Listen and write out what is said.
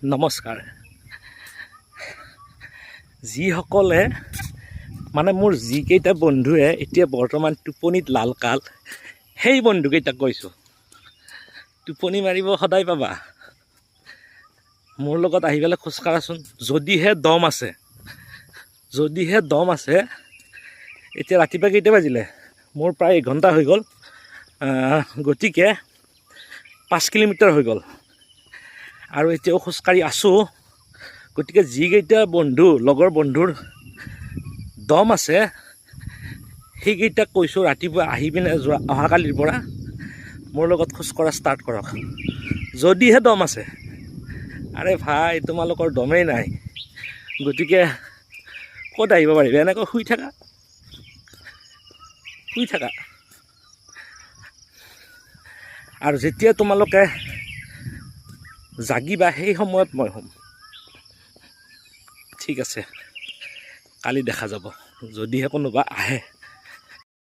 নমস্কাৰ। যিসকলে মানে মোৰ যিকেইটা বন্ধুৱে এতিয়া বৰ্তমান টোপনিত লাল কাল, সেই বন্ধুকেইটাক কৈছোঁ, টোপনি মাৰিব সদায় পাবা। মোৰ লগত আহি পেলাই খোজকাঢ়াচোন, যদিহে দম আছে। এতিয়া ৰাতিপুৱা কেইটা বাজিলে? মোৰ প্ৰায় এঘণ্টা হৈ গ'ল, গতিকে 5 কিলোমিটাৰ হৈ গ'ল আৰু এতিয়াও খোজকাঢ়ি আছোঁ। গতিকে যিকেইটা বন্ধু, লগৰ বন্ধুৰ দম আছে, সেইকেইটাক কৈছোঁ ৰাতিপুৱা আহি পিনে অহাকালিৰ পৰা মোৰ লগত খোজকঢ়া ষ্টাৰ্ট কৰক, যদিহে দম আছে। আৰে ভাই, তোমালোকৰ দমেই নাই, গতিকে ক'ত আহিব পাৰিবা? এনেকৈ শুই থাকা। আৰু যেতিয়া তোমালোকে জাগিবা, সেই সময়ত মই হ'ম। ঠিক আছে, কালি দেখা যাব, যদিহে কোনোবা আহে।